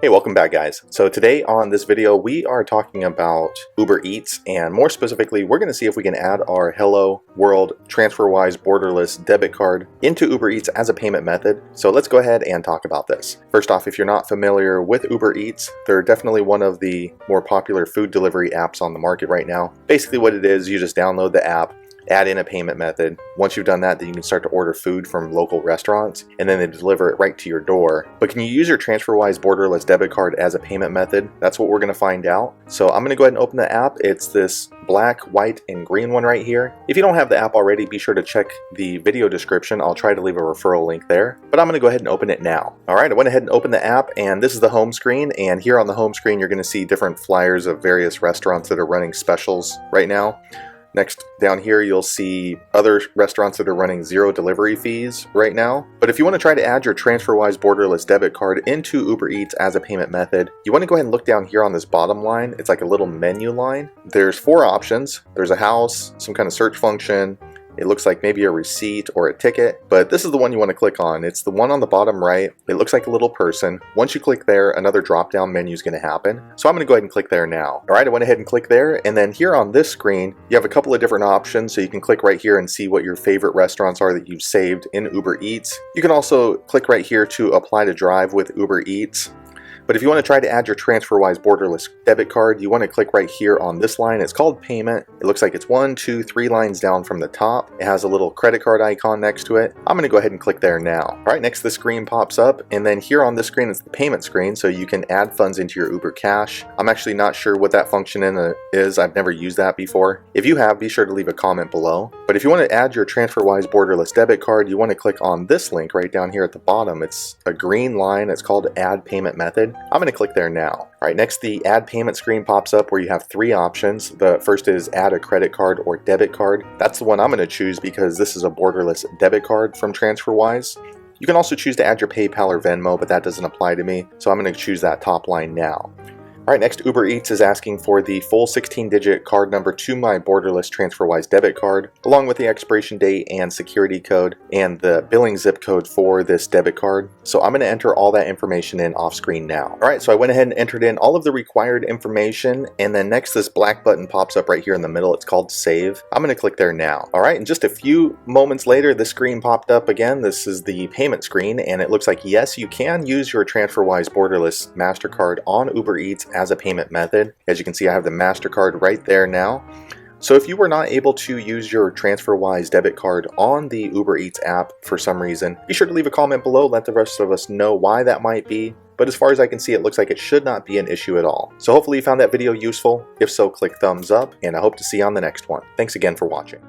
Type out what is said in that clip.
Hey, welcome back guys. So today on this video we are talking about Uber Eats, and more specifically we're going to see if we can add our Hello World Transferwise Borderless Debit card into Uber Eats as a payment method. So let's go ahead and talk about this. First off, if you're not familiar with Uber Eats, they're definitely one of the more popular food delivery apps on the market right now. Basically what it is, you just download the app, add in a payment method. Once you've done that, then you can start to order food from local restaurants, and then they deliver it right to your door. But can you use your Transferwise Borderless Debit card as a payment method? That's what we're going to find out. So I'm going to go ahead and open the app. It's this black, white, and green one right here. If you don't have the app already, be sure to check the video description. I'll try to leave a referral link there, but I'm going to go ahead and open it now. All right, I went ahead and opened the app, and this is the home screen. And here on the home screen, you're going to see different flyers of various restaurants that are running specials right now. Next, down here, you'll see other restaurants that are running zero delivery fees right now. But if you want to try to add your Transferwise Borderless Debit card into Uber Eats as a payment method, you want to go ahead and look down here on this bottom line. It's like a little menu line. There's 4 options. There's a house, some kind of search function. It looks like maybe a receipt or a ticket, but this is the one you want to click on. It's the one on the bottom right. It looks like a little person. Once you click there, another drop-down menu is going to happen. So I'm going to go ahead and click there now. All right, I went ahead and clicked there, and then here on this screen, you have a couple of different options. So you can click right here and see what your favorite restaurants are that you've saved in Uber Eats. You can also click right here to apply to drive with Uber Eats. But if you want to try to add your Transferwise Borderless Debit card, you want to click right here on this line. It's called Payment. It looks like it's 1, 2, 3 lines down from the top. It has a little credit card icon next to it. I'm going to go ahead and click there now. All right, next the screen pops up, and then here on this screen is the payment screen, so you can add funds into your Uber Cash. I'm actually not sure what that function is. I've never used that before. If you have, be sure to leave a comment below. But if you want to add your Transferwise Borderless Debit card, you want to click on this link right down here at the bottom. It's a green line. It's called Add Payment Method. I'm going to click there now. All right, next the Add Payment screen pops up where you have 3 options. The first is add a credit card or debit card. That's the one I'm going to choose because this is a borderless debit card from Transferwise. You can also choose to add your PayPal or Venmo, but that doesn't apply to me, so I'm going to choose that top line now. All right, next Uber Eats is asking for the full 16-digit card number to my borderless Transferwise debit card, along with the expiration date and security code and the billing zip code for this debit card. So I'm going to enter all that information in off screen now. All right, so I went ahead and entered in all of the required information, and then next this black button pops up right here in the middle. It's called Save. I'm going to click there now. All right, and just a few moments later, the screen popped up again. This is the payment screen, and it looks like yes, you can use your Transferwise Borderless MasterCard on Uber Eats as a payment method. As you can see, I have the MasterCard right there now. So if you were not able to use your Transferwise debit card on the Uber Eats app for some reason, be sure to leave a comment below, let the rest of us know why that might be. But as far as I can see, it looks like it should not be an issue at all. So hopefully you found that video useful. If so, click thumbs up, and I hope to see you on the next one. Thanks again for watching.